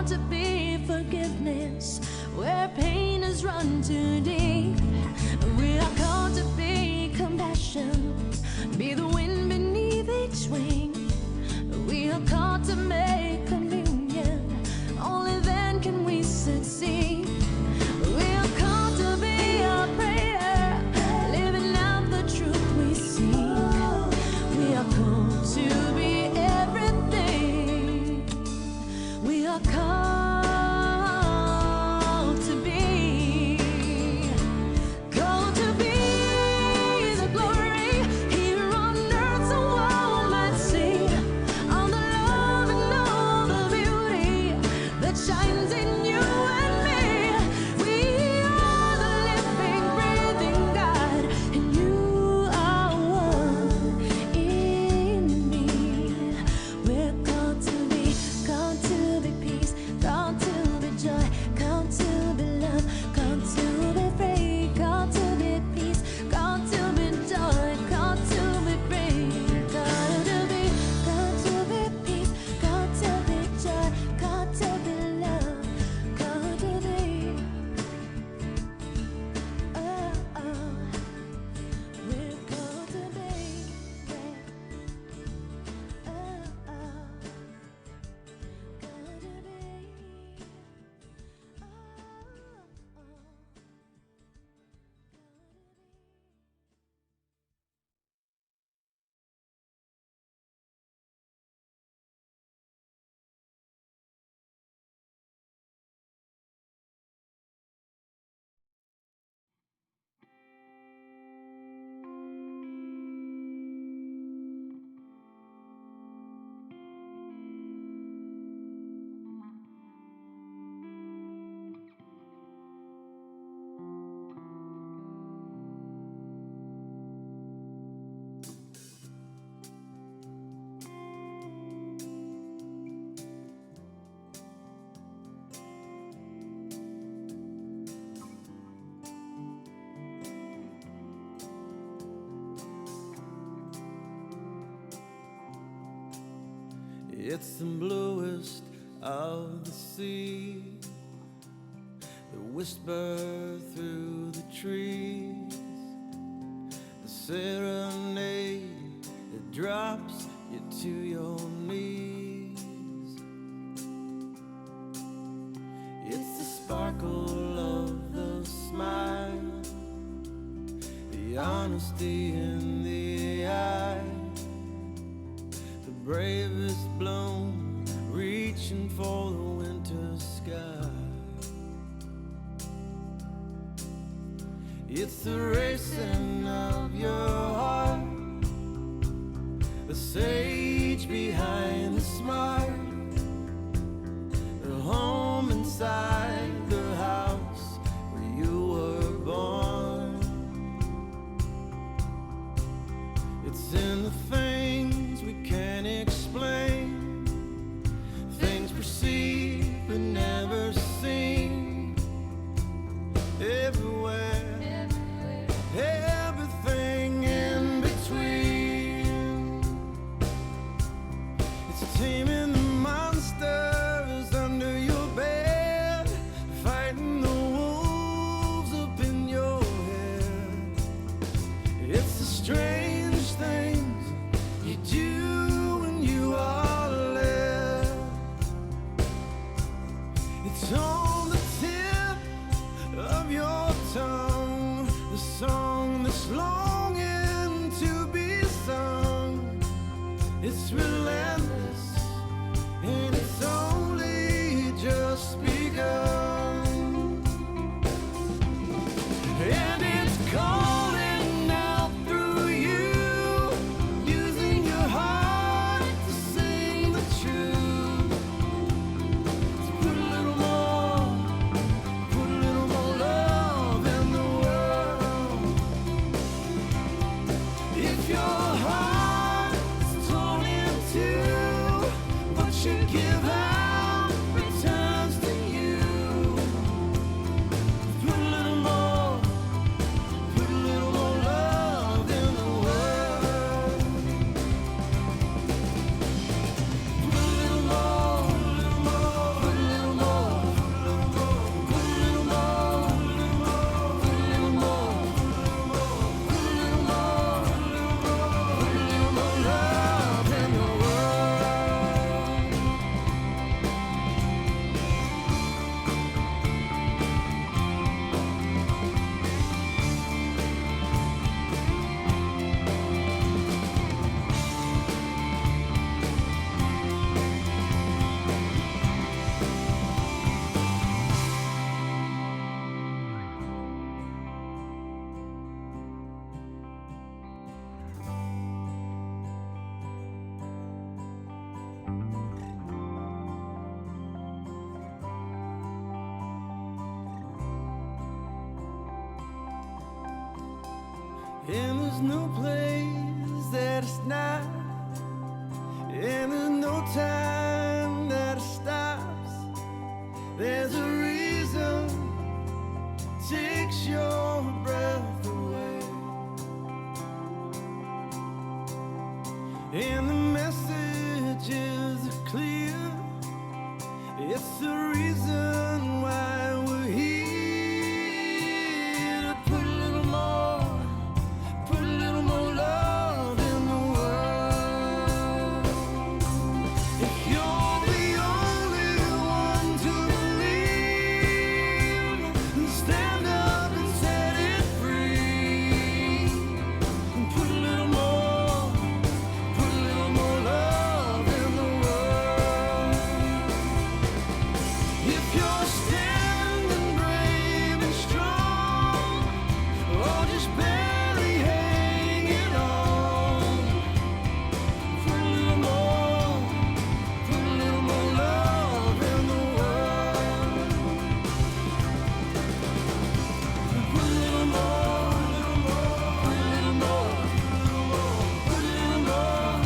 called to be forgiveness where pain has run too deep. We are called to be compassion, be the wind beneath each wing. We are called to make communion, only then can we succeed. We are called to be a prayer, living out the truth we seek. We are called to be everything. We are called to be the glory here on earth, so all might see all the love and all the beauty that shines in you and me. We are the living, breathing God, and you are one in me. We're called to be peace, called to be joy, called to be love, called to be free, called to be peace, called to be joy, called to be free, called to be peace, called to be joy, called to be love, called to be, oh, oh, we're called to be, oh, oh, called to be, oh, oh. It's the bluest of the sea that whisper through the trees, the serenade that drops you to your knees. It's the sparkle of the smile, the honesty in the eye, the bravest bloom reaching for the winter sky. It's the racing of your heart, the sage behind the smile, the home inside the house where you were born. It's in the things we can't explain, things perceived but never seen. Everywhere, everything in between. It's taming the monsters under your bed, fighting the wolves up in your head. It's the strange things you do when you are left And there's no place that it's not, and there's no time that it stops. There's a reason takes your breath away, and the message is clear. It's the reason why we're here, to put a little more, put a little more love in the world. If you're the only one to believe, then stand up and set it free. And put a little more, put a little more love in the world. If you're standing brave and strong, or just barely hanging on, put a little more, put a little more love in the world. Put a little more, put a little more, put a little more, put a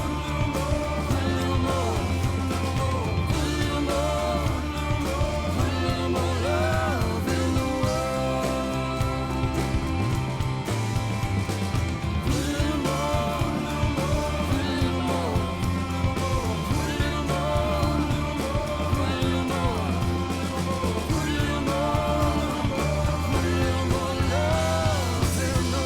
little more, put a little more, put a little more love in the world. Put a little more, put a little more, put a little more, put a little more, put a little more, put a little more love in the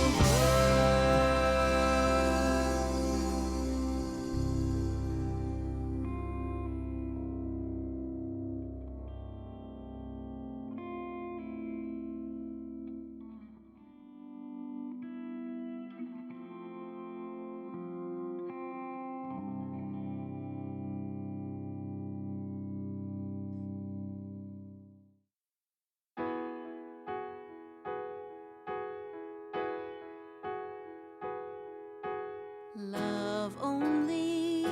Love only,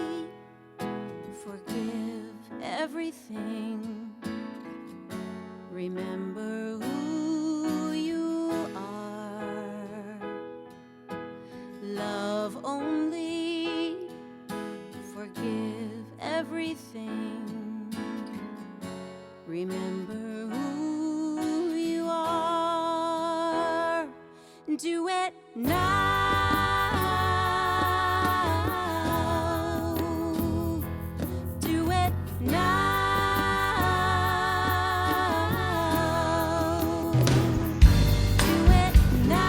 forgive everything. Remember who you are. Love only, forgive everything. Remember who you are. Do it now. Do it now. Do it now.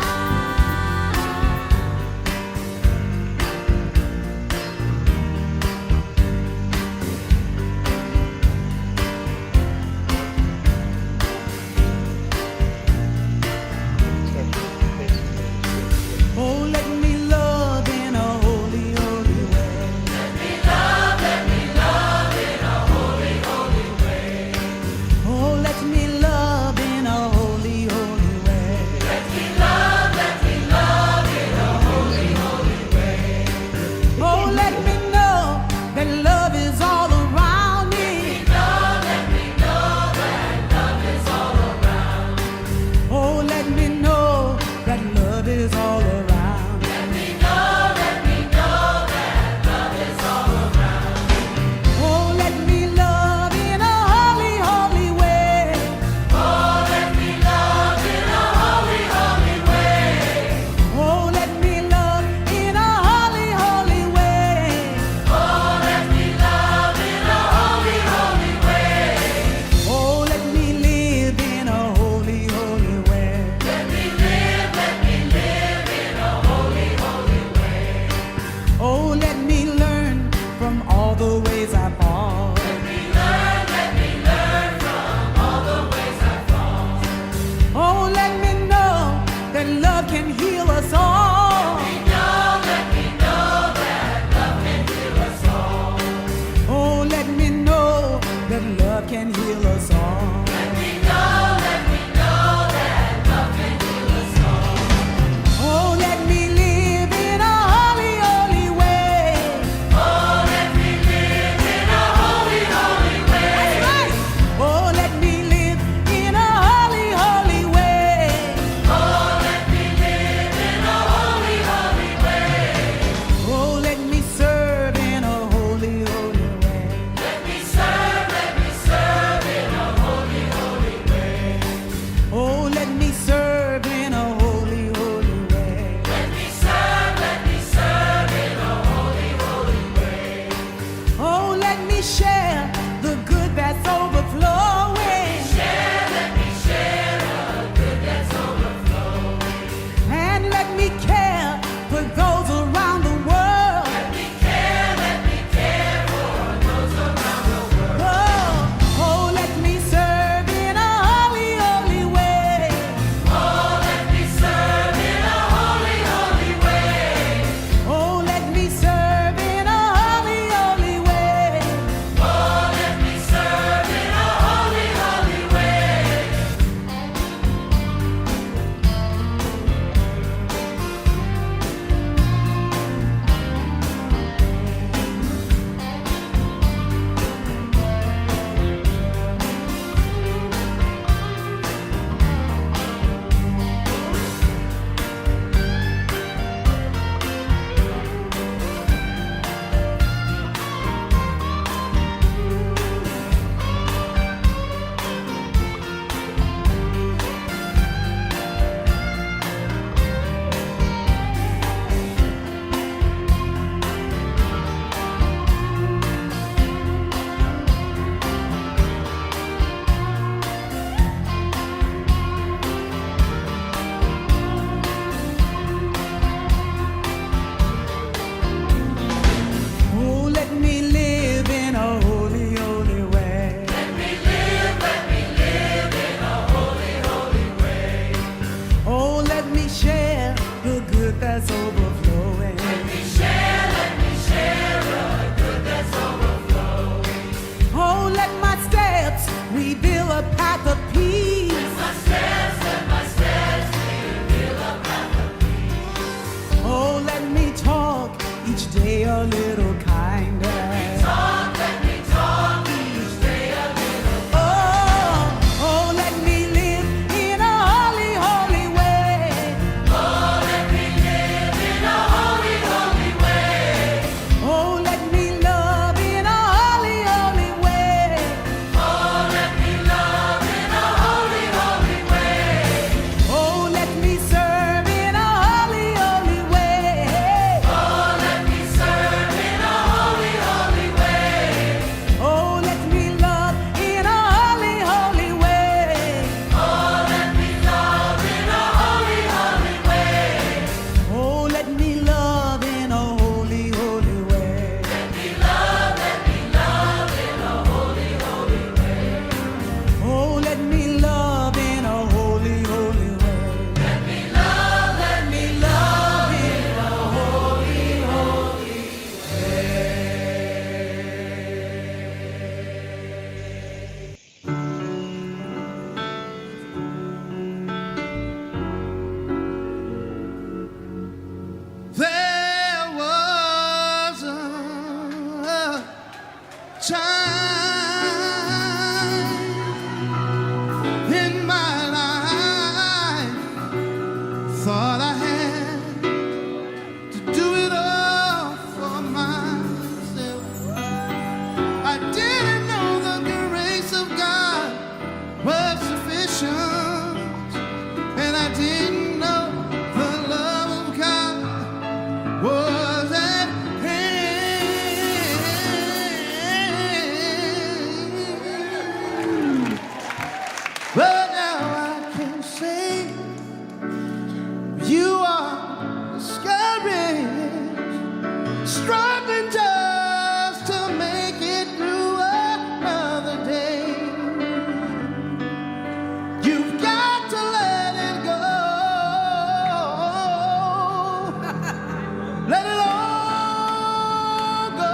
But now I can say you are discouraged, struggling just to make it through another day. You've got to let it go. Let it all go.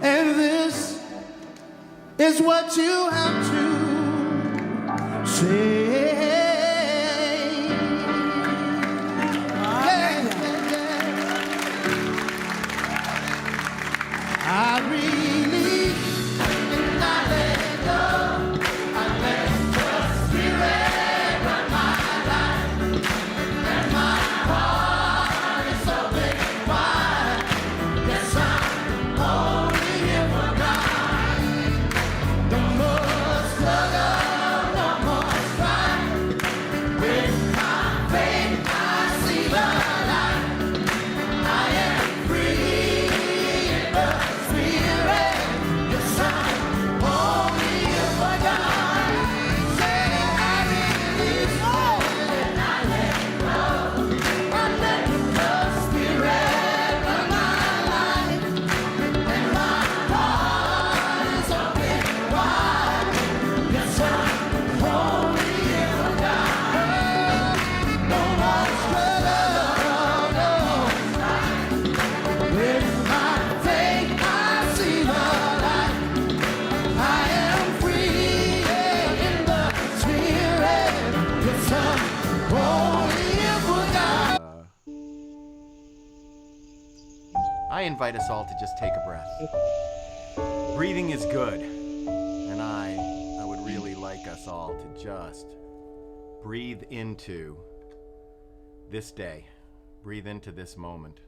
And this is what you have to say. Yeah, yeah, yeah. I really and I let go. I let the Spirit run my life, and my heart is open wide. Yes, I'm only here for God. No more struggle, no more strife. With my faith, I see the light. I am free in the Spirit. Yes, I'm only here for God. Say I release all and I let go. I let the Spirit run my life, and my heart is open wide. Yes, I'm only here for God. No more struggle, no. With my faith, I see the light. I am free in the Spirit. Yes, I'm only here for God. I invite us all to just take a breath. Breathing is good, and I would really like us all to just breathe into this day, breathe into this moment.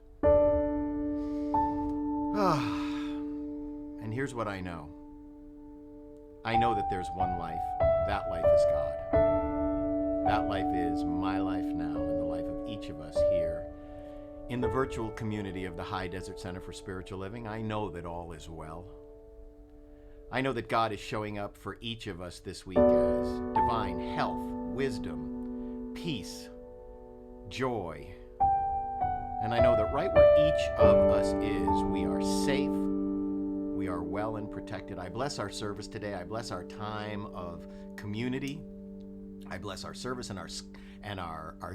And here's what I know. I know that there's one life. That life is God. That life is my life now and the life of each of us here in the virtual community of the High Desert Center for Spiritual Living. I know that all is well. I know that God is showing up for each of us this week as divine health, wisdom, peace, joy. And I know that right where each of us is, we are safe, we are well and protected. I bless our service today. I bless our time of community. I bless our service and our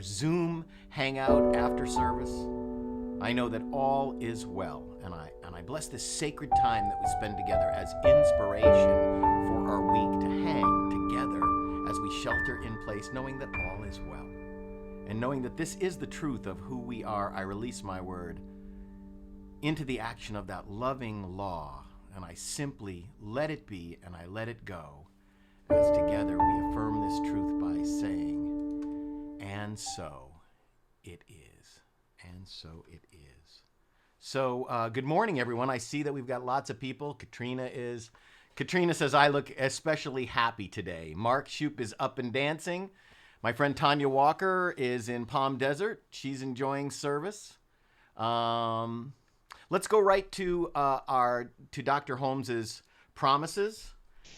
Zoom hangout after service. I know that all is well, and I bless this sacred time that we spend together as inspiration for our week to hang together as we shelter in place, knowing that all is well. And knowing that this is the truth of who we are, I release my word into the action of that loving law, and I simply let it be and I let it go, as together we affirm this truth by saying, and so it is. And so it is. So good morning, everyone. I see that we've got lots of people. Katrina says, I look especially happy today. Mark Shoup is up and dancing. My friend Tanya Walker is in Palm Desert. She's enjoying service. Let's go right to Dr. Holmes's promises,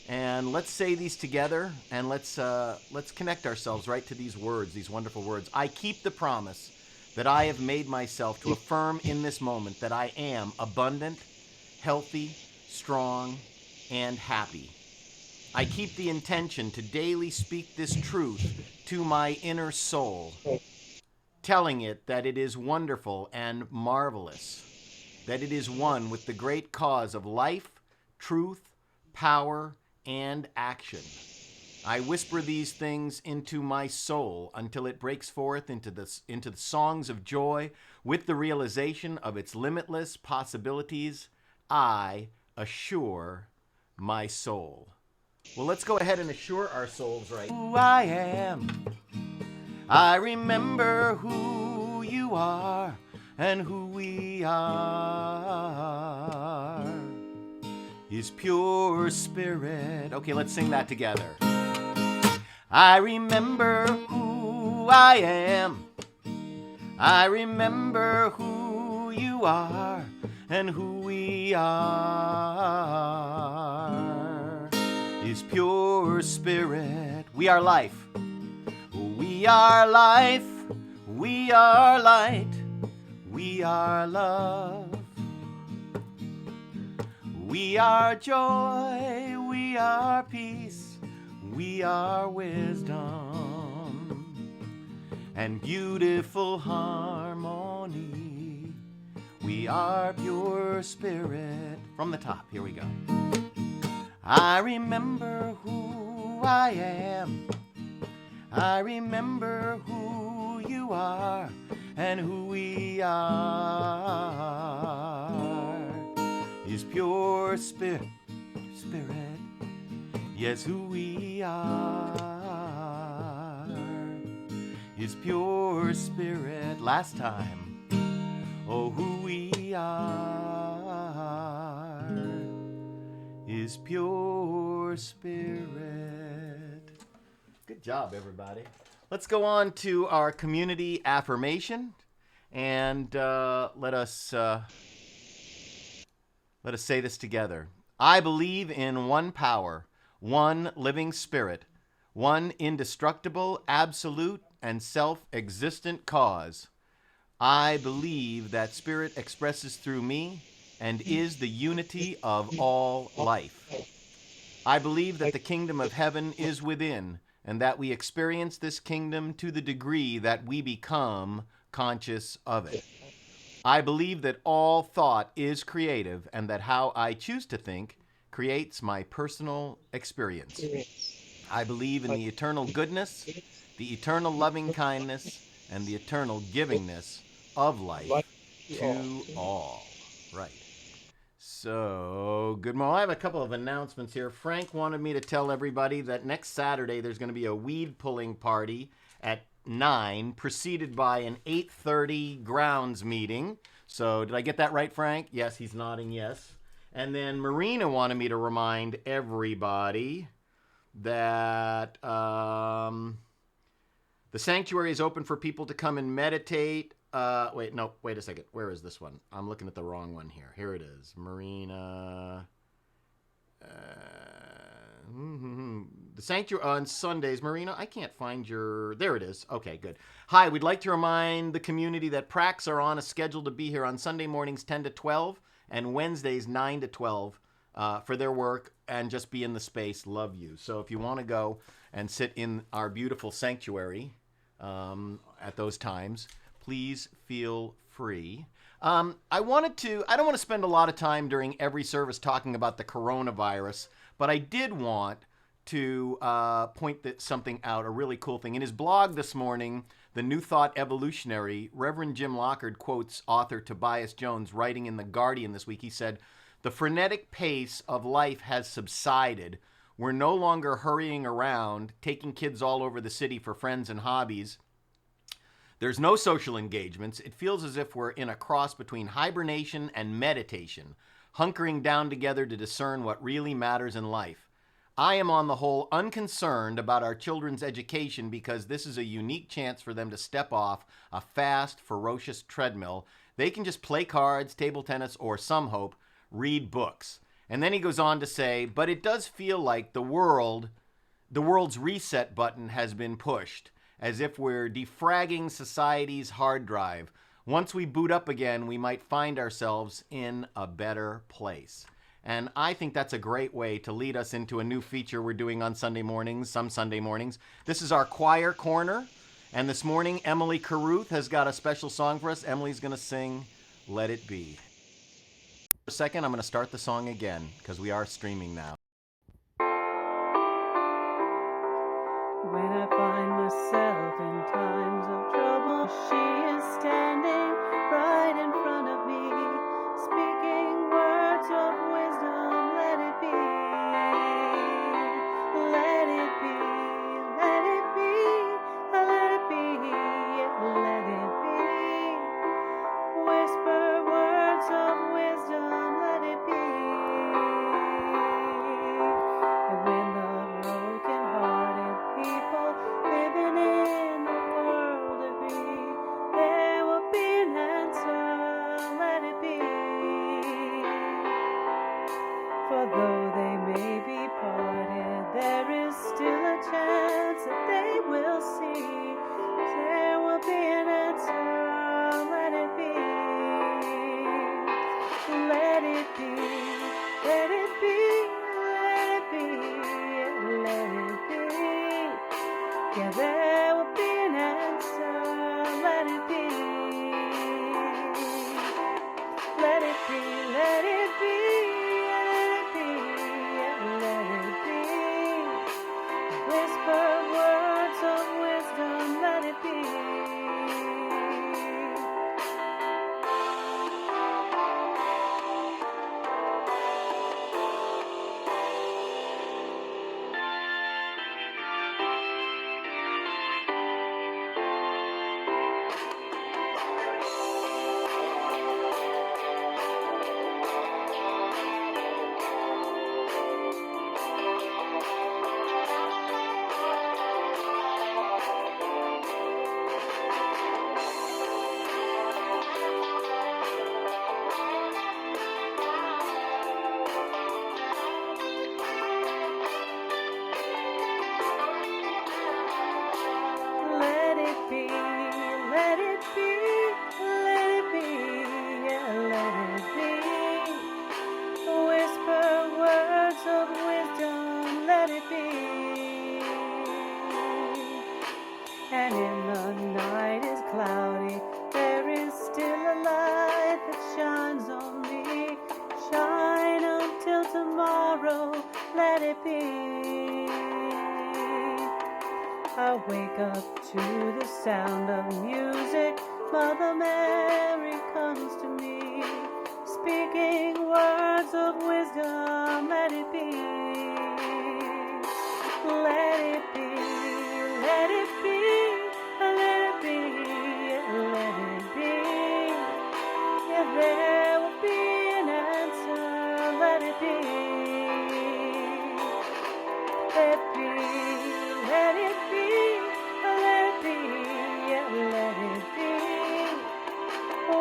and let's say these together, and let's connect ourselves right to these words, these wonderful words. I keep the promise that I have made myself to affirm in this moment that I am abundant, healthy, strong, and happy. I keep the intention to daily speak this truth to my inner soul, telling it that it is wonderful and marvelous, that it is one with the great cause of life, truth, power, and action. I whisper these things into my soul until it breaks forth into the songs of joy with the realization of its limitless possibilities. I assure my soul. Well, let's go ahead and assure our souls right. Who I am. I remember who you are and who we are is pure spirit. Okay, let's sing that together. I remember who I am. I remember who you are and who we are His pure spirit. We are life. We are life. We are light. We are love. We are joy. We are peace. We are wisdom and beautiful harmony. We are pure spirit. From the top, here we go. I remember who I am. I remember who you are and who we are. Is pure spirit. Yes, who we are. Is pure spirit. Last time. Oh, who we are is pure spirit. Good job, everybody. Let's go on to our community affirmation, and let us say this together. I believe in one power, one living spirit, one indestructible, absolute, and self-existent cause. I believe that spirit expresses through me and is the unity of all life. I believe that the kingdom of heaven is within, and that we experience this kingdom to the degree that we become conscious of it. I believe that all thought is creative, and that how I choose to think creates my personal experience. I believe in the eternal goodness, the eternal loving kindness, and the eternal givingness of life to all. Right. So, good morning. I have a couple of announcements here. Frank wanted me to tell everybody that next Saturday there's going to be a weed pulling party at 9, preceded by an 8:30 grounds meeting. So, did I get that right, Frank? Yes, he's nodding yes. And then Marina wanted me to remind everybody that the sanctuary is open for people to come and meditate. Wait a second. Where is this one? I'm looking at the wrong one here. Here it is. Marina. The sanctuary on Sundays. Marina, I can't find your... There it is. Okay, good. Hi, we'd like to remind the community that pracs are on a schedule to be here on Sunday mornings 10 to 12 and Wednesdays 9 to 12 for their work and just be in the space. Love you. So if you want to go and sit in our beautiful sanctuary at those times, please feel free. I don't want to spend a lot of time during every service talking about the coronavirus, but I did want to point something out, a really cool thing. In his blog this morning, The New Thought Evolutionary, Reverend Jim Lockard quotes author Tobias Jones writing in The Guardian this week. He said, "The frenetic pace of life has subsided. We're no longer hurrying around, taking kids all over the city for friends and hobbies. There's no social engagements. It feels as if we're in a cross between hibernation and meditation, hunkering down together to discern what really matters in life. I am on the whole unconcerned about our children's education because this is a unique chance for them to step off a fast, ferocious treadmill. They can just play cards, table tennis, or some hope, read books." And then he goes on to say, "But it does feel like the world's reset button has been pushed, as if we're defragging society's hard drive. Once we boot up again, we might find ourselves in a better place." And I think that's a great way to lead us into a new feature we're doing on Sunday mornings, some Sunday mornings. This is our choir corner. And this morning, Emily Caruth has got a special song for us. Emily's going to sing Let It Be. For a second, I'm going to start the song again because we are streaming now. When I find myself in times of trouble, she is standing right in front of me, speaking words of wisdom. Let it be, let it be, let it be, let it be, let it be. Whisper words of wisdom, let it be. And when the broken-hearted people living in the world agree, For though they may be parted, there is still a chance that they will see. There will be an answer, let it be. Let it be, let it be, let it be, let it be. Yeah, there will be an answer, let it be. Let it be, let it be, let it be, whisper words of wisdom, let it be. Let it be, let it be, let it be, yeah, let it be. Whisper words of wisdom, let it be. And in the night is cloudy, there is still a light that shines on me. Shine until tomorrow, let it be. I wake up to the sound of music. Mother Mary comes to me, speaking words of wisdom. Let it be. Let it be. Let it be. Let it be. Let it be. Yeah, there will be an answer. Let it be. Let it be. Let it be, let it be, yeah, let it be.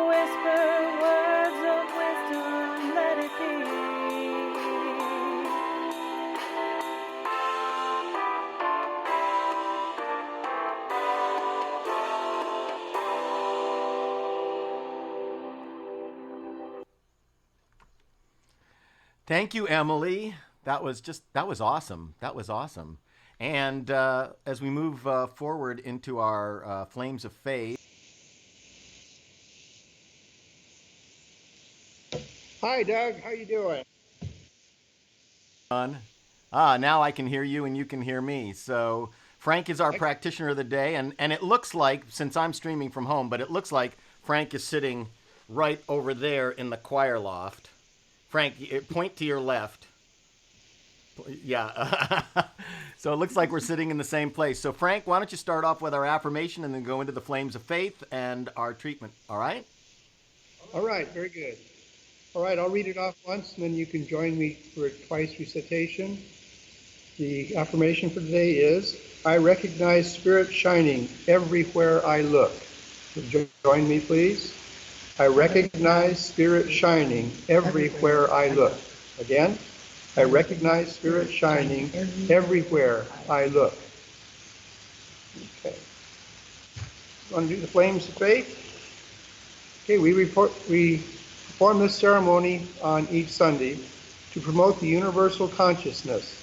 Whisper words of wisdom, let it be. Thank you, Emily. That was awesome. That was awesome. And as we move forward into our Flames of Faith. Hi, Doug. How you doing? Now I can hear you and you can hear me. So Frank is our practitioner of the day. And it looks like, since I'm streaming from home, but it looks like Frank is sitting right over there in the choir loft. Frank, point to your left. Yeah. So it looks like we're sitting in the same place. So Frank, why don't you start off with our affirmation and then go into the Flames of Faith and our treatment. All right? All right, very good. All right, I'll read it off once, and then you can join me for a twice recitation. The affirmation for today is, I recognize spirit shining everywhere I look. Join me, please. I recognize spirit shining everywhere I look. Again, I recognize spirit shining everywhere I look. Okay. Want to do the Flames of Faith? Okay, we perform this ceremony on each Sunday to promote the universal consciousness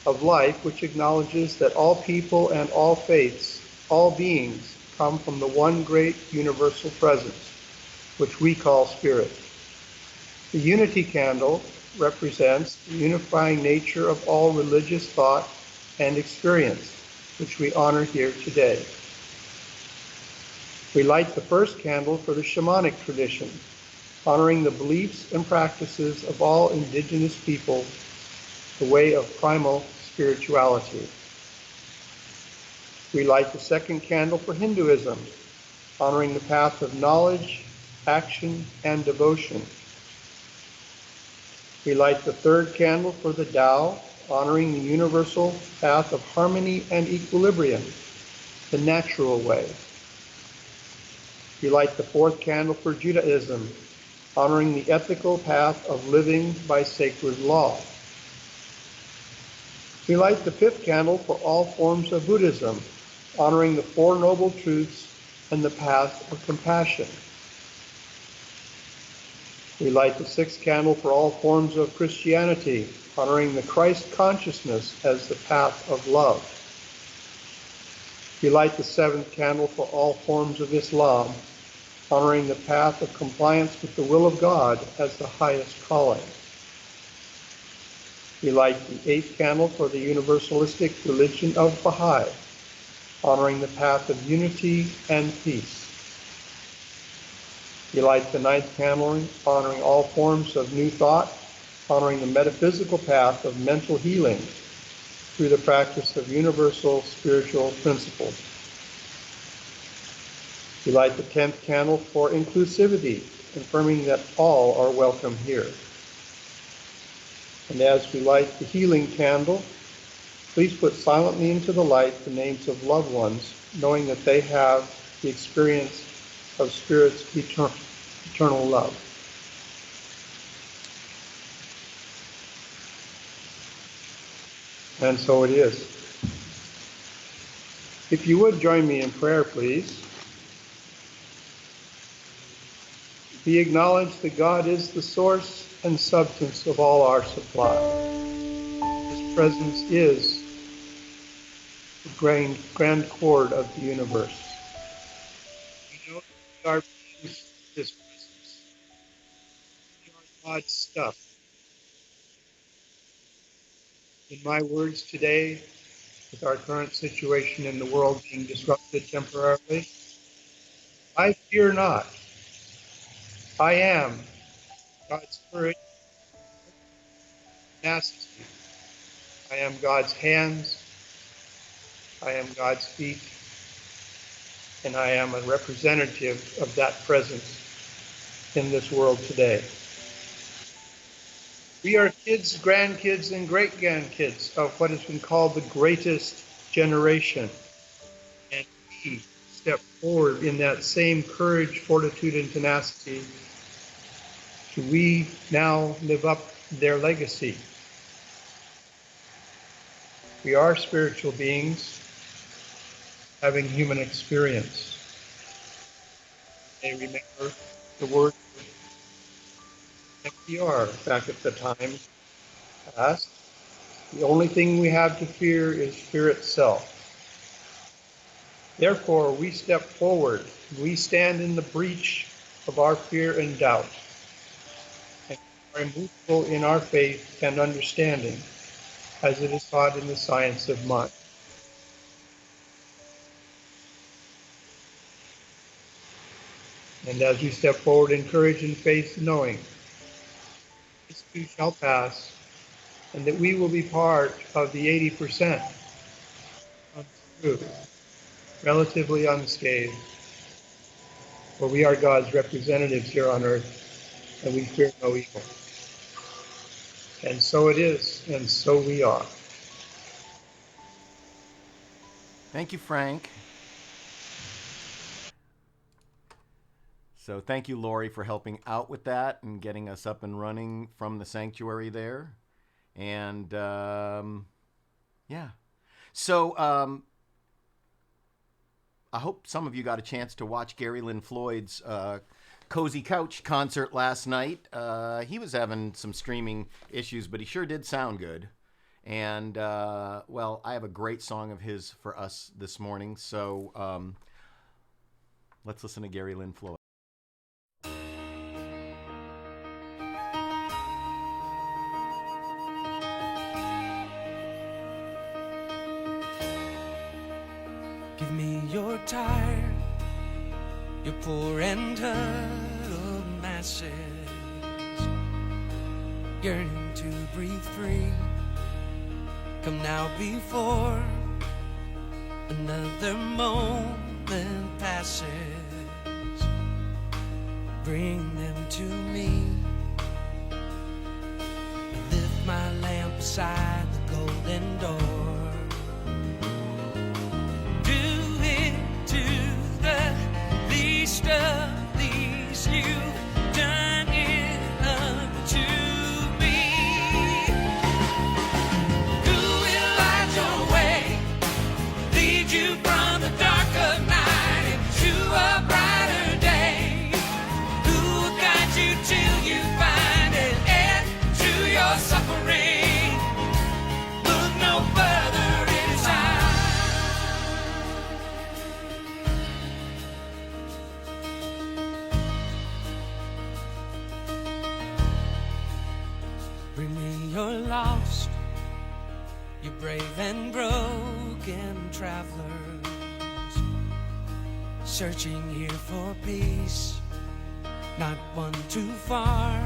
of life, which acknowledges that all people and all faiths, all beings, come from the one great universal presence, which we call Spirit. The unity candle represents the unifying nature of all religious thought and experience, which we honor here today. We light the first candle for the shamanic tradition, honoring the beliefs and practices of all indigenous people, the way of primal spirituality. We light the second candle for Hinduism, honoring the path of knowledge, action, and devotion. We light the third candle for the Tao, honoring the universal path of harmony and equilibrium, the natural way. We light the fourth candle for Judaism, honoring the ethical path of living by sacred law. We light the 5th candle for all forms of Buddhism, honoring the 4 Noble Truths and the path of compassion. We light the 6th candle for all forms of Christianity, honoring the Christ consciousness as the path of love. We light the 7th candle for all forms of Islam, honoring the path of compliance with the will of God as the highest calling. We light the 8th candle for the universalistic religion of Baha'i, honoring the path of unity and peace. We light the 9th candle, honoring all forms of new thought, honoring the metaphysical path of mental healing through the practice of universal spiritual principles. We light the 10th candle for inclusivity, confirming that all are welcome here. And as we light the healing candle, please put silently into the light the names of loved ones, knowing that they have the experience of Spirit's eternal love. And so it is. If you would join me in prayer, please. We acknowledge that God is the source and substance of all our supply. His presence is the grand chord of the universe. We know that we are beings of His presence. We are God's stuff. In my words today, with our current situation in the world being disrupted temporarily, I fear not. I am God's courage, tenacity. I am God's hands. I am God's feet. And I am a representative of that presence in this world today. We are kids, grandkids, and great-grandkids of what has been called the greatest generation. And we step forward in that same courage, fortitude, and tenacity. Do we now live up their legacy? We are spiritual beings having human experience. They remember the words of FDR back at the time past. The only thing we have to fear is fear itself. Therefore, we step forward. We stand in the breach of our fear and doubt, and are immovable in our faith and understanding, as it is taught in the science of mind. And as we step forward in courage and faith, knowing this too shall pass, and that we will be part of the 80% through, relatively unscathed, for we are God's representatives here on earth, and we fear no evil. And so it is, and so we are. Thank you, Frank. So thank you, Lori, for helping out with that and getting us up and running from the sanctuary there. And yeah. So I hope some of you got a chance to watch Gary Lynn Floyd's Cozy Couch concert last night. He was having some streaming issues, but he sure did sound good. And, well, I have a great song of his for us this morning. So let's listen to Gary Lynn Floyd. Give me your tired, your poor and huddled masses, yearning to breathe free. Come now before another moment passes. Bring them to me. I lift my lamp beside the golden door. Of these you've done it. you're lost, you're brave and broken travelers, searching here for peace, not one too far,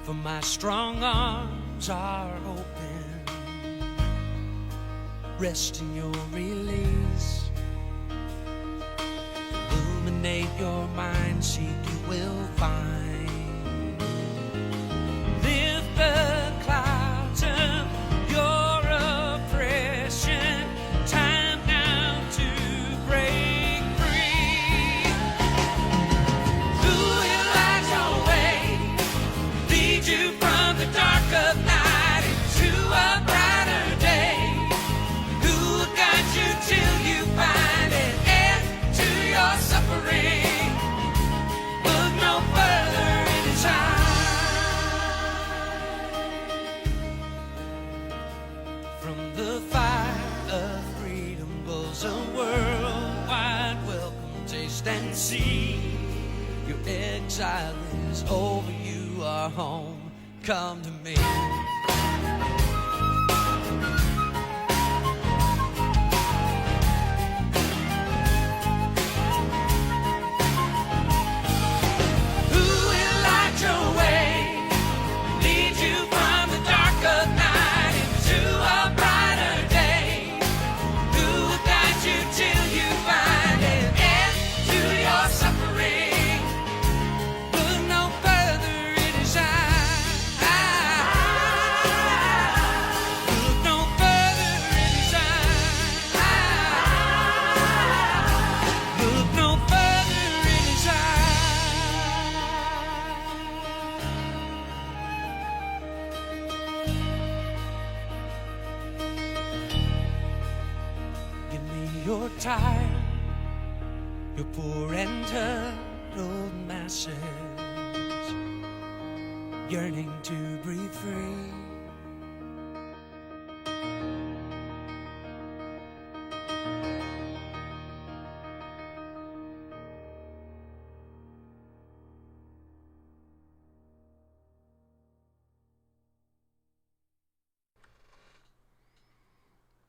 for my strong arms are open. Rest in your release, illuminate your mind, seek you will find. Lift the clouds of your oppression, time now to break free. Who will light your way, lead you from the dark of night into a brighter day? Who will guide you till you find an end to your suffering? Look no further in his eyes. From the fire of freedom blows a worldwide welcome. Taste and see, your exile is over, you are home. Come to me. Who will light your way, lead you from the dark of night into a brighter day? Who will guide you till you find an end to your suffering? Look no further in his eyes. Look no further in his eyes. Look no further in his eyes. Give me your tired, your poor and turtled masses, yearning to breathe free.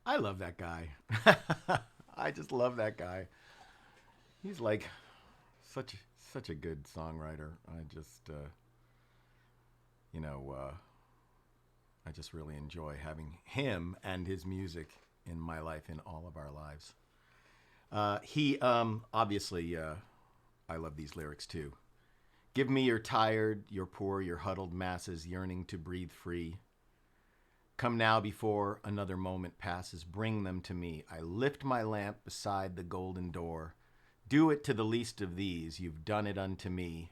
I love that guy. I just love that guy. He's like such a good songwriter. I just I just really enjoy having him and his music in my life, in all of our lives. He obviously I love these lyrics too. Give me your tired, your poor, your huddled masses yearning to breathe free. Come now before another moment passes, bring them to me. I lift my lamp beside the golden door. Do it to the least of these, you've done it unto me.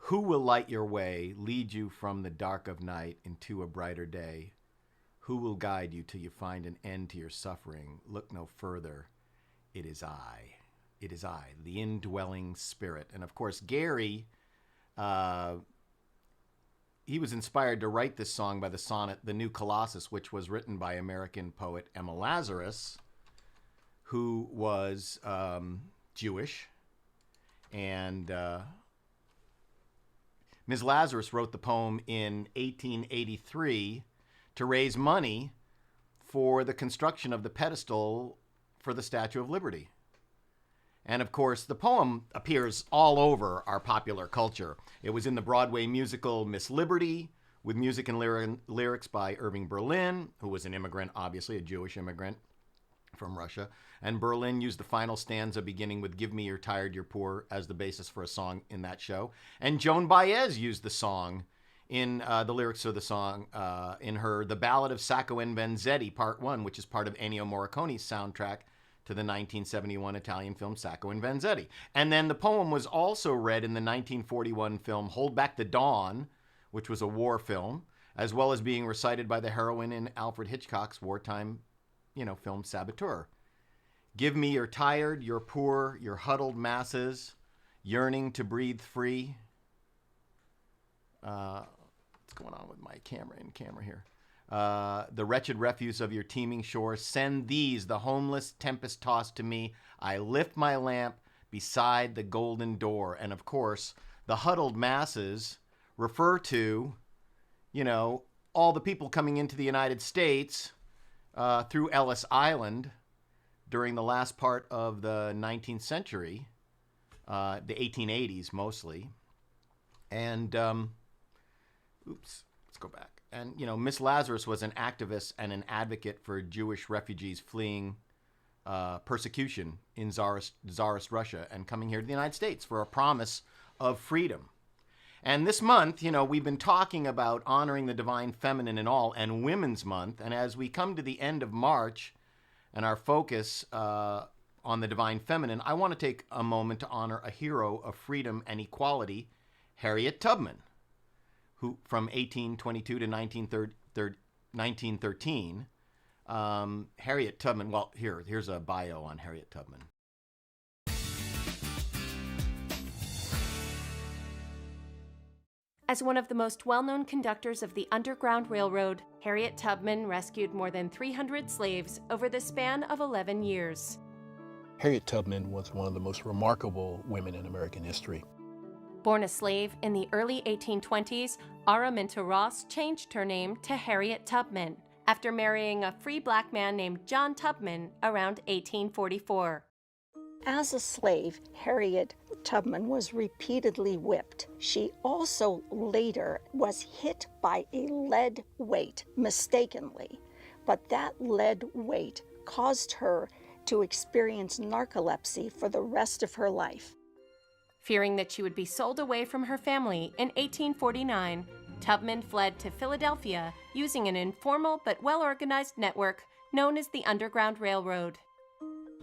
Who will light your way, lead you from the dark of night into a brighter day? Who will guide you till you find an end to your suffering? Look no further. It is I. It is I, the indwelling spirit. And of course, Gary, he was inspired to write this song by the sonnet The New Colossus, which was written by American poet Emma Lazarus, who was Jewish. And Ms. Lazarus wrote the poem in 1883 to raise money for the construction of the pedestal for the Statue of Liberty. And of course, the poem appears all over our popular culture. It was in the Broadway musical Miss Liberty, with music and lyrics by Irving Berlin, who was an immigrant, obviously a Jewish immigrant from Russia. And Berlin used the final stanza beginning with "Give me your tired, your poor" as the basis for a song in that show. And Joan Baez used the song in the lyrics of the song in her The Ballad of Sacco and Vanzetti, Part 1, which is part of Ennio Morricone's soundtrack to the 1971 Italian film Sacco and Vanzetti. And then the poem was also read in the 1941 film Hold Back the Dawn, which was a war film, as well as being recited by the heroine in Alfred Hitchcock's wartime, film Saboteur. Give me your tired, your poor, your huddled masses, yearning to breathe free. What's going on with my camera here? The wretched refuse of your teeming shore, send these, the homeless, tempest-tossed to me. I lift my lamp beside the golden door. And of course, the huddled masses refer to, you know, all the people coming into the United States through Ellis Island during the last part of the 19th century, the 1880s mostly. And, let's go back. And, you know, Miss Lazarus was an activist and an advocate for Jewish refugees fleeing persecution in Tsarist Russia and coming here to the United States for a promise of freedom. And this month, you know, we've been talking about honoring the divine feminine in all, and Women's Month. And as we come to the end of March and our focus on the divine feminine, I want to take a moment to honor a hero of freedom and equality, Harriet Tubman, who from 1822 to 1913, Harriet Tubman, well, here's a bio on Harriet Tubman. As one of the most well-known conductors of the Underground Railroad, Harriet Tubman rescued more than 300 slaves over the span of 11 years. Harriet Tubman was one of the most remarkable women in American history. Born a slave in the early 1820s, Araminta Ross changed her name to Harriet Tubman after marrying a free black man named John Tubman around 1844. As a slave, Harriet Tubman was repeatedly whipped. She also later was hit by a lead weight mistakenly, but that lead weight caused her to experience narcolepsy for the rest of her life. Fearing that she would be sold away from her family in 1849, Tubman fled to Philadelphia using an informal but well-organized network known as the Underground Railroad.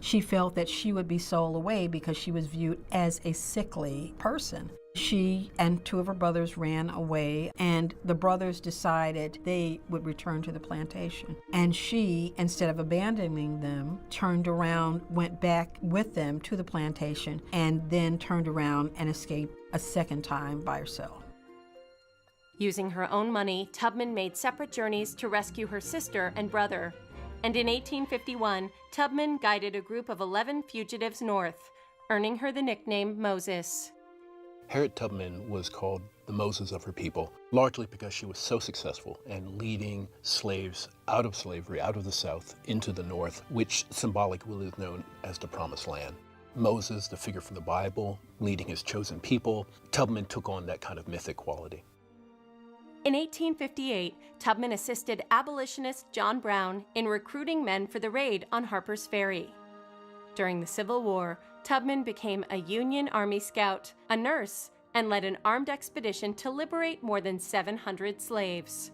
She felt that she would be sold away because she was viewed as a sickly person. She and two of her brothers ran away, and the brothers decided they would return to the plantation. And she, instead of abandoning them, turned around, went back with them to the plantation, and then turned around and escaped a second time by herself. Using her own money, Tubman made separate journeys to rescue her sister and brother. And in 1851, Tubman guided a group of 11 fugitives north, earning her the nickname Moses. Harriet Tubman was called the Moses of her people, largely because she was so successful in leading slaves out of slavery, out of the South, into the North, which symbolically is known as the Promised Land. Moses, the figure from the Bible, leading his chosen people, Tubman took on that kind of mythic quality. In 1858, Tubman assisted abolitionist John Brown in recruiting men for the raid on Harper's Ferry. During the Civil War, Tubman became a Union Army scout, a nurse, and led an armed expedition to liberate more than 700 slaves.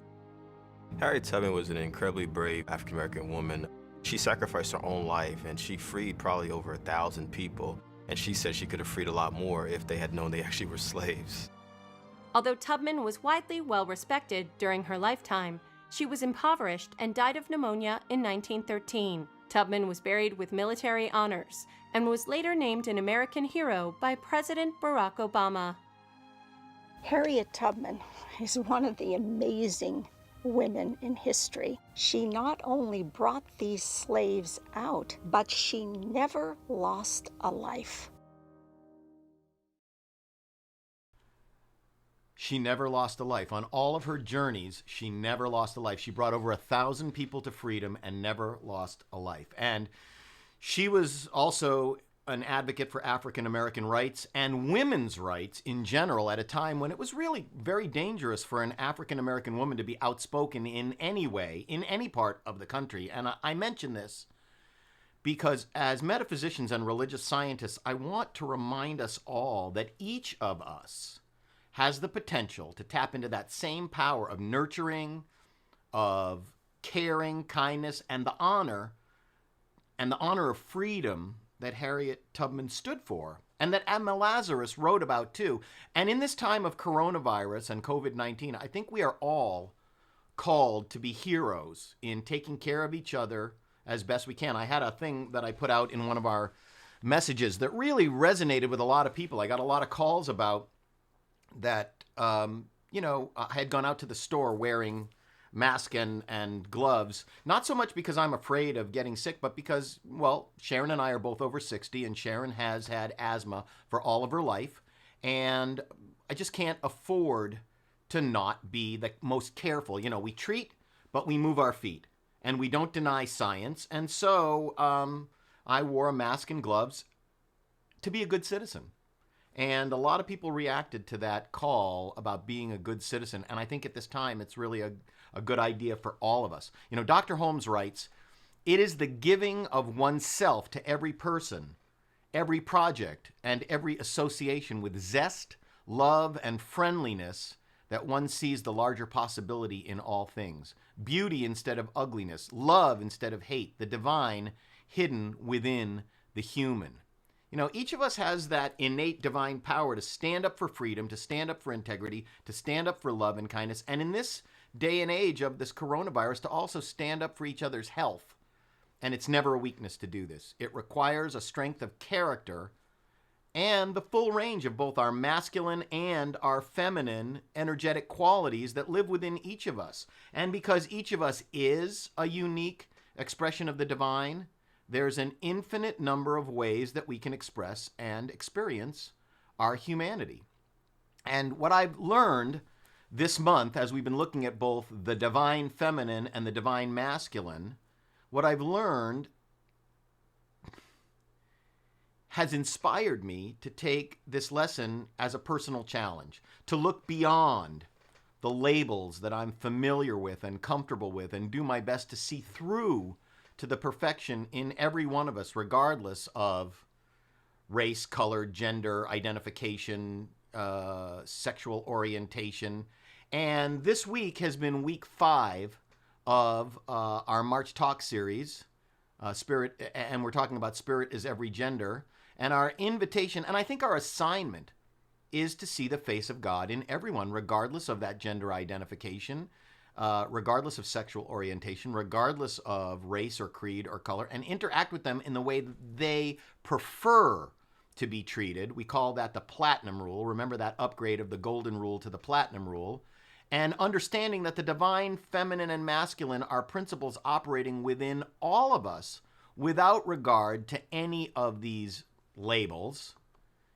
Harriet Tubman was an incredibly brave African-American woman. She sacrificed her own life, and she freed probably over 1,000 people. And she said she could have freed a lot more if they had known they actually were slaves. Although Tubman was widely well-respected during her lifetime, she was impoverished and died of pneumonia in 1913. Tubman was buried with military honors and was later named an American hero by President Barack Obama. Harriet Tubman is one of the amazing women in history. She not only brought these slaves out, but she never lost a life. She never lost a life. On all of her journeys, she never lost a life. She brought over 1,000 people to freedom and never lost a life. And she was also an advocate for African American rights and women's rights in general at a time when it was really very dangerous for an African American woman to be outspoken in any way, in any part of the country. And I mention this because as metaphysicians and religious scientists, I want to remind us all that each of us has the potential to tap into that same power of nurturing, of caring, kindness, and the honor of freedom that Harriet Tubman stood for, and that Emma Lazarus wrote about too. And in this time of coronavirus and COVID-19, I think we are all called to be heroes in taking care of each other as best we can. I had a thing that I put out in one of our messages that really resonated with a lot of people. I got a lot of calls about that, I had gone out to the store wearing mask and gloves, not so much because I'm afraid of getting sick, but because, well, Sharon and I are both over 60, and Sharon has had asthma for all of her life, and I just can't afford to not be the most careful. You know, we treat, but we move our feet, and we don't deny science. And so I wore a mask and gloves to be a good citizen. And a lot of people reacted to that call about being a good citizen. And I think at this time, it's really a good idea for all of us. You know, Dr. Holmes writes, "It is the giving of oneself to every person, every project, and every association with zest, love, and friendliness that one sees the larger possibility in all things. Beauty instead of ugliness, love instead of hate, the divine hidden within the human." You know, each of us has that innate divine power to stand up for freedom, to stand up for integrity, to stand up for love and kindness, and in this day and age of this coronavirus, to also stand up for each other's health. And it's never a weakness to do this. It requires a strength of character and the full range of both our masculine and our feminine energetic qualities that live within each of us. And because each of us is a unique expression of the divine, there's an infinite number of ways that we can express and experience our humanity. And what I've learned this month, as we've been looking at both the divine feminine and the divine masculine, what I've learned has inspired me to take this lesson as a personal challenge, to look beyond the labels that I'm familiar with and comfortable with, and do my best to see through to the perfection in every one of us, regardless of race, color, gender, identification, sexual orientation. And this week has been week 5 of our March Talk series, Spirit, and we're talking about Spirit is Every Gender. And our invitation, and I think our assignment, is to see the face of God in everyone, regardless of that gender identification, regardless of sexual orientation, regardless of race or creed or color, and interact with them in the way that they prefer to be treated. We call that the platinum rule. Remember that upgrade of the golden rule to the platinum rule. And understanding that the divine, feminine, and masculine are principles operating within all of us without regard to any of these labels,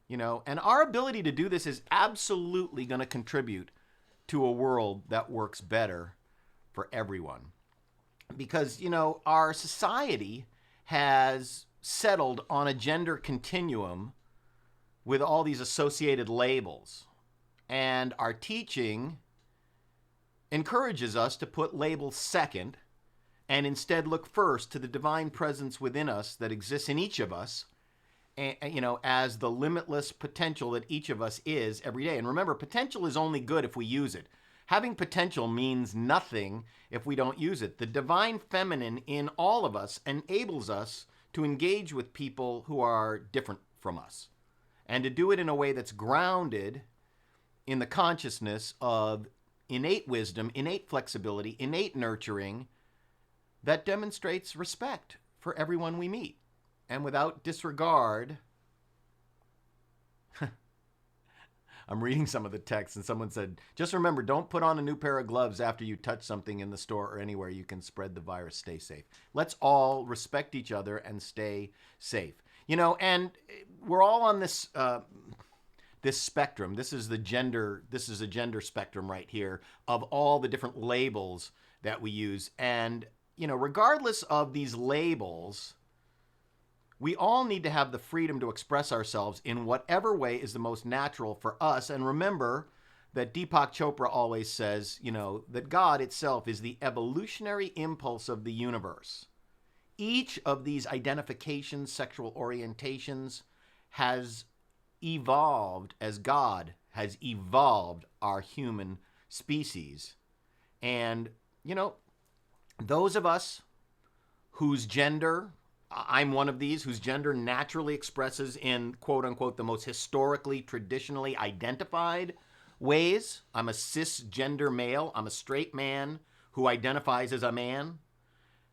you know, and our ability to do this is absolutely going to contribute to a world that works better for everyone. Because, you know, our society has settled on a gender continuum with all these associated labels. And our teaching encourages us to put labels second and instead look first to the divine presence within us that exists in each of us, and, you know, as the limitless potential that each of us is every day. And remember, potential is only good if we use it. Having potential means nothing if we don't use it. The divine feminine in all of us enables us to engage with people who are different from us, and to do it in a way that's grounded in the consciousness of innate wisdom, innate flexibility, innate nurturing that demonstrates respect for everyone we meet. And without disregard, I'm reading some of the text and someone said, just remember, don't put on a new pair of gloves after you touch something in the store or anywhere you can spread the virus. Stay safe. Let's all respect each other and stay safe. You know, and we're all on this this spectrum. This is a gender spectrum right here of all the different labels that we use. And, you know, regardless of these labels, we all need to have the freedom to express ourselves in whatever way is the most natural for us. And remember that Deepak Chopra always says, you know, that God itself is the evolutionary impulse of the universe. Each of these identifications, sexual orientations, has evolved as God has evolved our human species. And, you know, those of us whose gender, I'm one of these, whose gender naturally expresses in, quote unquote, the most historically, traditionally identified ways. I'm a cisgender male. I'm a straight man who identifies as a man.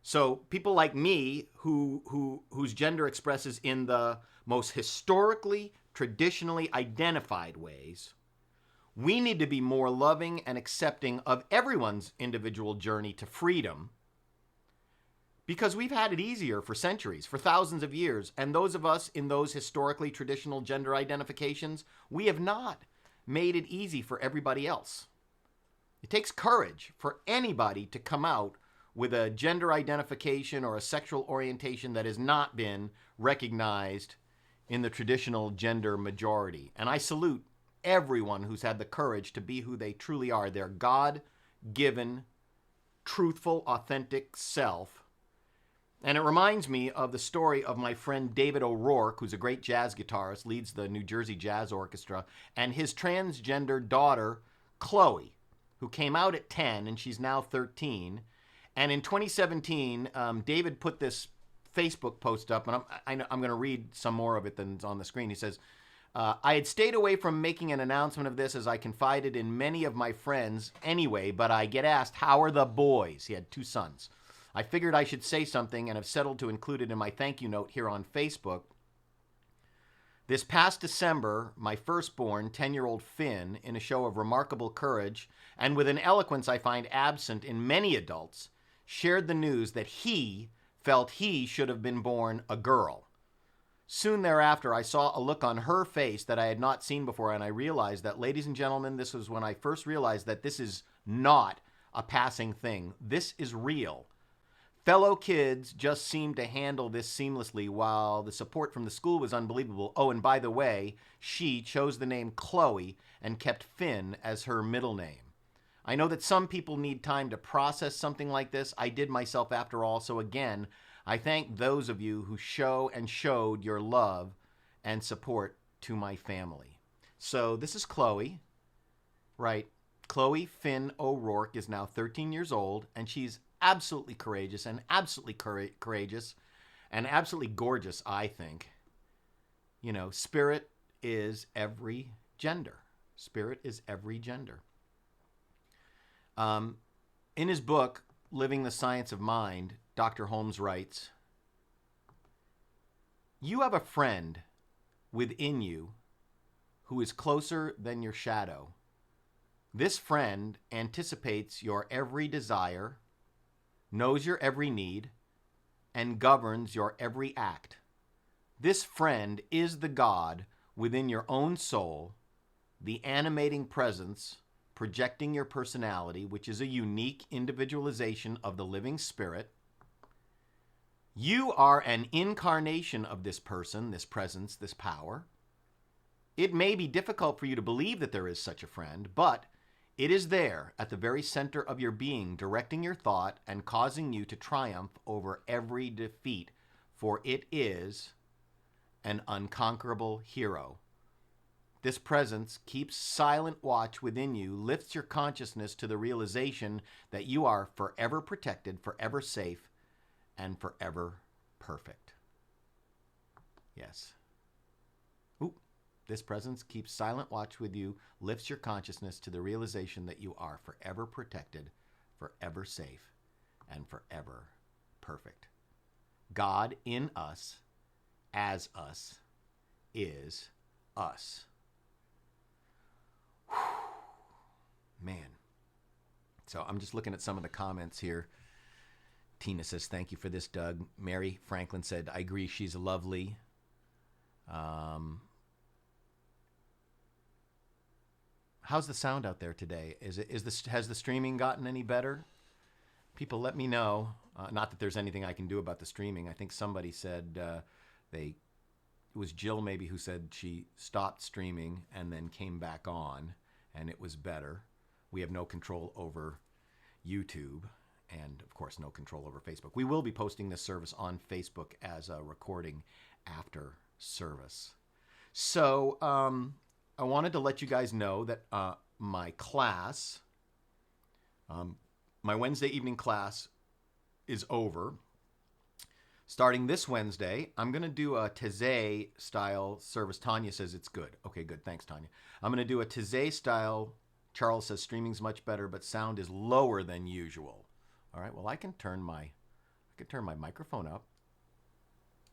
So people like me whose gender expresses in the most historically, traditionally identified ways, we need to be more loving and accepting of everyone's individual journey to freedom, because we've had it easier for centuries, for thousands of years. And those of us in those historically traditional gender identifications, we have not made it easy for everybody else. It takes courage for anybody to come out with a gender identification or a sexual orientation that has not been recognized in the traditional gender majority. And I salute everyone who's had the courage to be who they truly are, their God-given, truthful, authentic self. And it reminds me of the story of my friend David O'Rourke, who's a great jazz guitarist, leads the New Jersey Jazz Orchestra, and his transgender daughter, Chloe, who came out at 10 and she's now 13. And in 2017, David put this Facebook post up, and I'm going to read some more of it than's on the screen. He says, I had stayed away from making an announcement of this as I confided in many of my friends anyway, but I get asked, how are the boys? He had 2 sons. I figured I should say something and have settled to include it in my thank you note here on Facebook. This past December, my firstborn, 10-year-old Finn, in a show of remarkable courage and with an eloquence I find absent in many adults, shared the news that he felt he should have been born a girl. Soon thereafter, I saw a look on her face that I had not seen before, and I realized that, ladies and gentlemen, this was when I first realized that this is not a passing thing. This is real. Fellow kids just seemed to handle this seamlessly, while the support from the school was unbelievable. Oh, and by the way, she chose the name Chloe and kept Finn as her middle name. I know that some people need time to process something like this. I did myself after all. So again, I thank those of you who show and showed your love and support to my family. So this is Chloe, right? Chloe Finn O'Rourke is now 13 years old, and she's absolutely courageous and absolutely courageous and absolutely gorgeous, I think. You know, spirit is every gender. Spirit is every gender. In his book, Living the Science of Mind, Dr. Holmes writes, you have a friend within you who is closer than your shadow. This friend anticipates your every desire, knows your every need, and governs your every act. This friend is the God within your own soul, the animating presence projecting your personality, which is a unique individualization of the living spirit. You are an incarnation of this person, this presence, this power. It may be difficult for you to believe that there is such a friend, but it is there at the very center of your being, directing your thought and causing you to triumph over every defeat, for it is an unconquerable hero. This presence keeps silent watch within you, lifts your consciousness to the realization that you are forever protected, forever safe, and forever perfect. Yes. This presence keeps silent watch with you, lifts your consciousness to the realization that you are forever protected, forever safe, and forever perfect. God in us, as us, is us. Whew. Man. So I'm just looking at some of the comments here. Tina says, thank you for this, Doug. Mary Franklin said, I agree, she's lovely. How's the sound out there today? Has the streaming gotten any better? People, let me know. Not that there's anything I can do about the streaming. I think somebody said it was Jill maybe who said she stopped streaming and then came back on, and it was better. We have no control over YouTube, and of course no control over Facebook. We will be posting this service on Facebook as a recording after service. So I wanted to let you guys know that my class, my Wednesday evening class is over. Starting this Wednesday, I'm going to do a Taizé style service. Tanya says it's good. Okay, good. Thanks, Tanya. I'm going to do a Taizé style. Charles says streaming's much better, but sound is lower than usual. All right, well, I can turn my microphone up.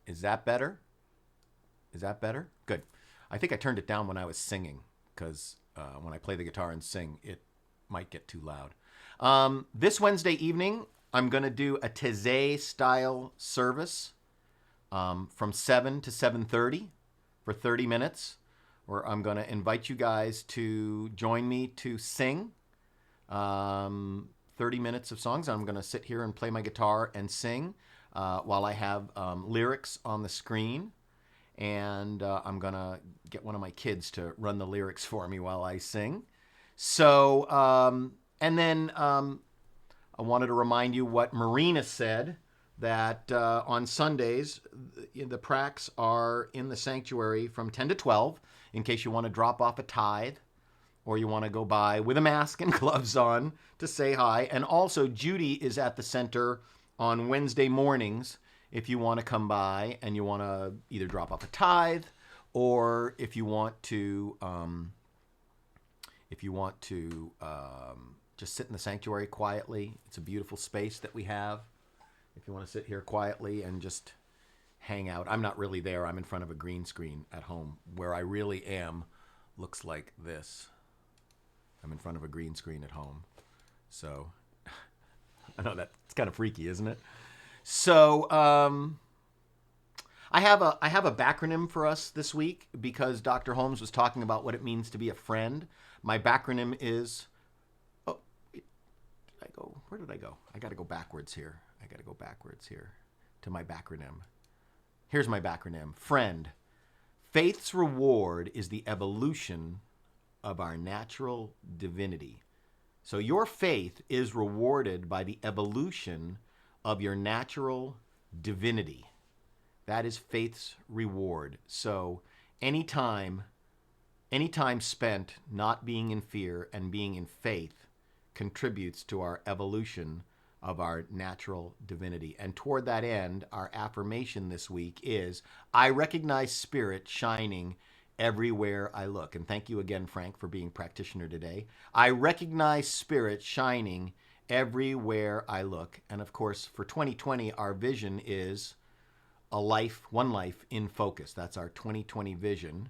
Is that better? Is that better? Good. I think I turned it down when I was singing, because when I play the guitar and sing, it might get too loud. This Wednesday evening, I'm going to do a Taizé style service from 7 to 7:30 for 30 minutes, where I'm going to invite you guys to join me to sing 30 minutes of songs. I'm going to sit here and play my guitar and sing while I have lyrics on the screen. And I'm going to get one of my kids to run the lyrics for me while I sing. So, and then I wanted to remind you what Marina said, that on Sundays, the pracs are in the sanctuary from 10 to 12, in case you want to drop off a tithe, or you want to go by with a mask and gloves on to say hi. And also, Judy is at the center on Wednesday mornings if you want to come by and you want to either drop off a tithe, or if you want to just sit in the sanctuary quietly. It's a beautiful space that we have. If you want to sit here quietly and just hang out. I'm not really there. I'm in front of a green screen at home. Where I really am looks like this. I'm in front of a green screen at home. So I know that's kind of freaky, isn't it? So I have a backronym for us this week because Dr. Holmes was talking about what it means to be a friend. My backronym is, where did I go? I got to go backwards here to my backronym. Here's my backronym. Friend. Faith's reward is the evolution of our natural divinity. So your faith is rewarded by the evolution of your natural divinity. That is faith's reward. So anytime spent not being in fear and being in faith contributes to our evolution of our natural divinity. And toward that end, our affirmation this week is, I recognize spirit shining everywhere I look. And thank you again, Frank, for being practitioner today. I recognize spirit shining everywhere I look. And of course, for 2020, our vision is one life in focus. That's our 2020 vision.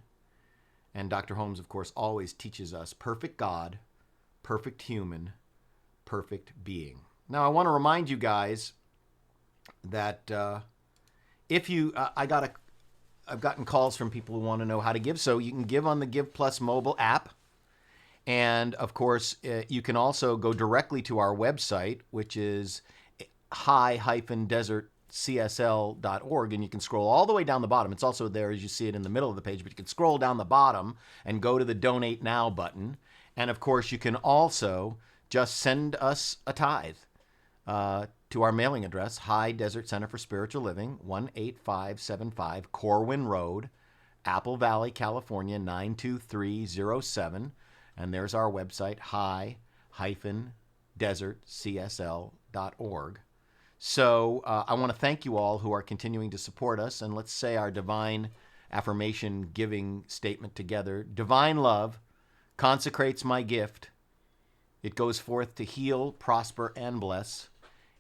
And Dr. Holmes, of course, always teaches us perfect God, perfect human, perfect being. Now, I want to remind you guys that if you, I've gotten calls from people who want to know how to give. So you can give on the Give Plus mobile app. And of course, you can also go directly to our website, which is high-desertcsl.org. And you can scroll all the way down the bottom. It's also there as you see it in the middle of the page, but you can scroll down the bottom and go to the Donate Now button. And of course, you can also just send us a tithe to our mailing address, High Desert Center for Spiritual Living, 18575 Corwin Road, Apple Valley, California, 92307. And there's our website, high-desertcsl.org. So I want to thank you all who are continuing to support us. And let's say our divine affirmation giving statement together. Divine love consecrates my gift. It goes forth to heal, prosper, and bless.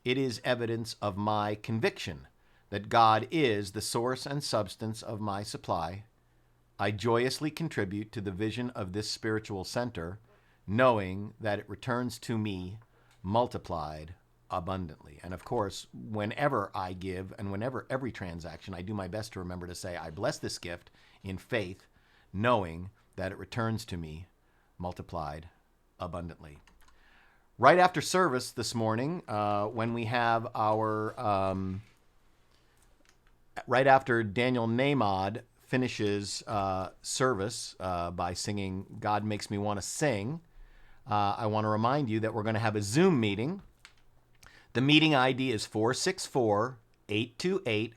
It is evidence of my conviction that God is the source and substance of my supply. I joyously contribute to the vision of this spiritual center, knowing that it returns to me multiplied abundantly. And of course, whenever I give and whenever every transaction, I do my best to remember to say, I bless this gift in faith, knowing that it returns to me multiplied abundantly. Right after service this morning, when we have our, right after Daniel Namod finishes service by singing God Makes Me Want to Sing, I want to remind you that we're going to have a Zoom meeting. The meeting ID is 464-828-4889.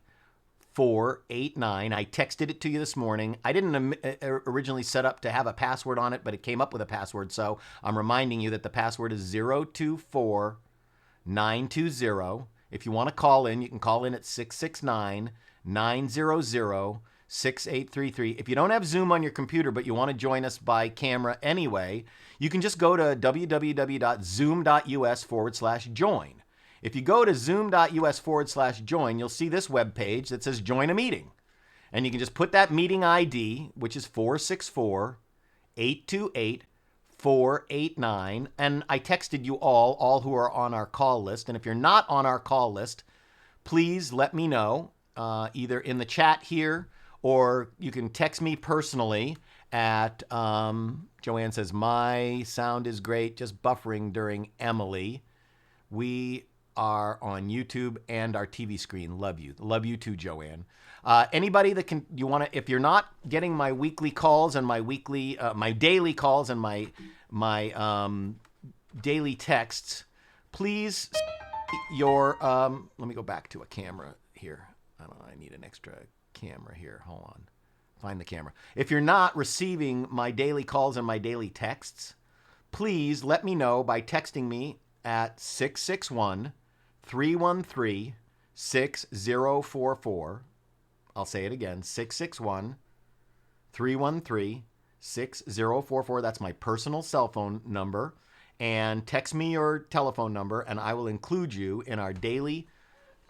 I texted it to you this morning. I didn't originally set up to have a password on it, but it came up with a password. So I'm reminding you that the password is 024920. If you want to call in, you can call in at 669-900-6833. If you don't have Zoom on your computer, but you want to join us by camera anyway, you can just go to www.zoom.us/join. If you go to zoom.us/join, you'll see this web page that says join a meeting. And you can just put that meeting ID, which is 464-828-4889. And I texted you all who are on our call list. And if you're not on our call list, please let me know either in the chat here or you can text me personally at, Joanne says, my sound is great, just buffering during Emily. We are on YouTube and our TV screen. Love you. Love you too, Joanne. Anybody that can, you want to, if you're not getting my weekly calls and my daily calls and my daily texts, please let me go back to a camera here. I need an extra camera here. Hold on. Find the camera. If you're not receiving my daily calls and my daily texts, please let me know by texting me at 661-313-6044. I'll say it again, 661-313-6044. That's my personal cell phone number. And text me your telephone number, and I will include you in our daily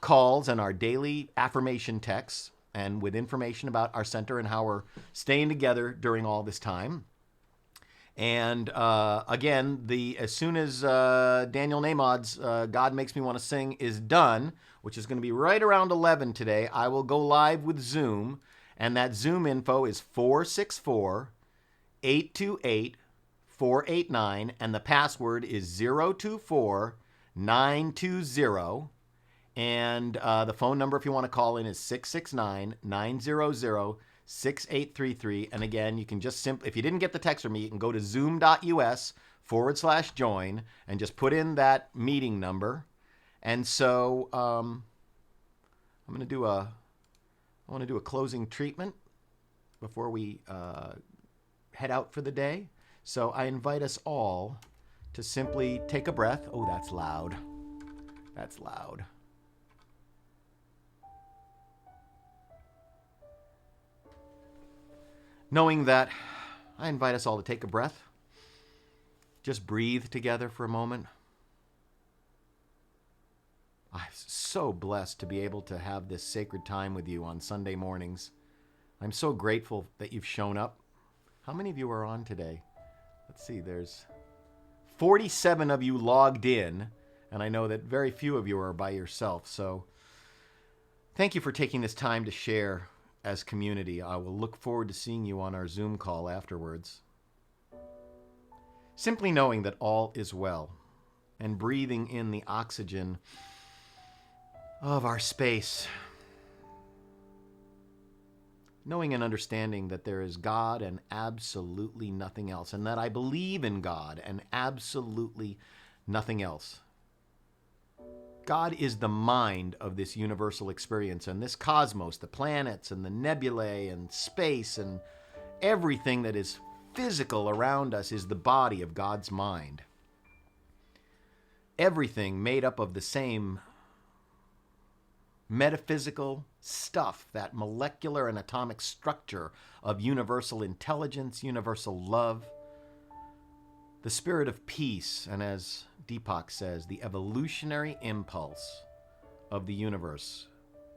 calls and our daily affirmation texts, and with information about our center and how we're staying together during all this time. And again, as soon as Daniel Nahmod's God Makes Me Want to Sing is done, which is going to be right around 11 today, I will go live with Zoom. And that Zoom info is 464-828-489. And the password is 024920. And the phone number, if you want to call in, is 669-900-6833. And again, you can just if you didn't get the text from me, you can go to zoom.us/join and just put in that meeting number. And so I want to do a closing treatment before we head out for the day. So I invite us all to simply take a breath. Oh, that's loud. That's loud. Knowing that, I invite us all to take a breath. Just breathe together for a moment. I'm so blessed to be able to have this sacred time with you on Sunday mornings. I'm so grateful that you've shown up. How many of you are on today? Let's see, there's 47 of you logged in, and I know that very few of you are by yourself. So thank you for taking this time to share as community. I will look forward to seeing you on our Zoom call afterwards. Simply knowing that all is well and breathing in the oxygen of our space. Knowing and understanding that there is God and absolutely nothing else, and that I believe in God and absolutely nothing else. God is the mind of this universal experience, and this cosmos, the planets and the nebulae and space and everything that is physical around us is the body of God's mind. Everything made up of the same metaphysical stuff, that molecular and atomic structure of universal intelligence, universal love, the spirit of peace, and as Deepak says, the evolutionary impulse of the universe,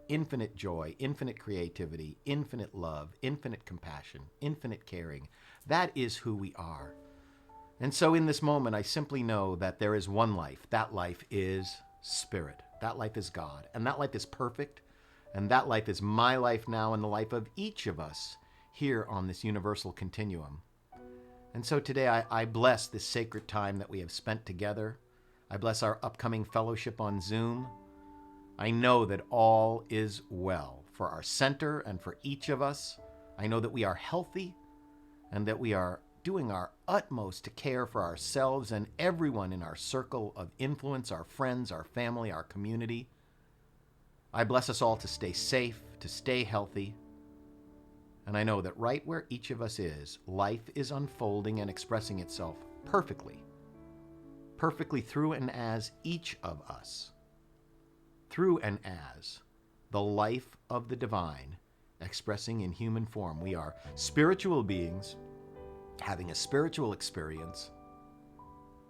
infinite joy, infinite creativity, infinite love, infinite compassion, infinite caring. That is who we are. And so in this moment, I simply know that there is one life. That life is spirit. That life is God. And that life is perfect. And that life is my life now and the life of each of us here on this universal continuum. And so today I bless this sacred time that we have spent together. I bless our upcoming fellowship on Zoom. I know that all is well for our center and for each of us. I know that we are healthy and that we are doing our utmost to care for ourselves and everyone in our circle of influence, our friends, our family, our community. I bless us all to stay safe, to stay healthy. And I know that right where each of us is, life is unfolding and expressing itself perfectly through and as each of us, through and as the life of the divine expressing in human form. We are spiritual beings having a spiritual experience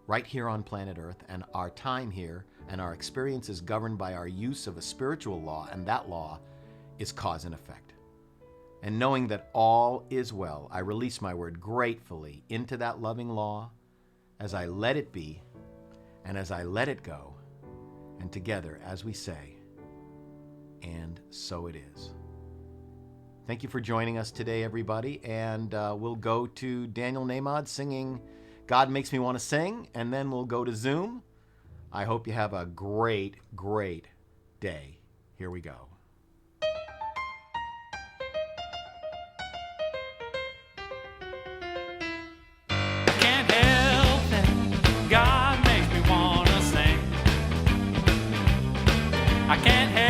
right here on planet Earth, and our time here and our experience is governed by our use of a spiritual law, and that law is cause and effect. And knowing that all is well, I release my word gratefully into that loving law as I let it be and as I let it go. And together, as we say, and so it is. Thank you for joining us today, everybody. And we'll go to Daniel Namod singing God Makes Me Want to Sing, and then we'll go to Zoom. I hope you have a great, great day. Here we go. Can't help it, God makes me wanna sing. I can't help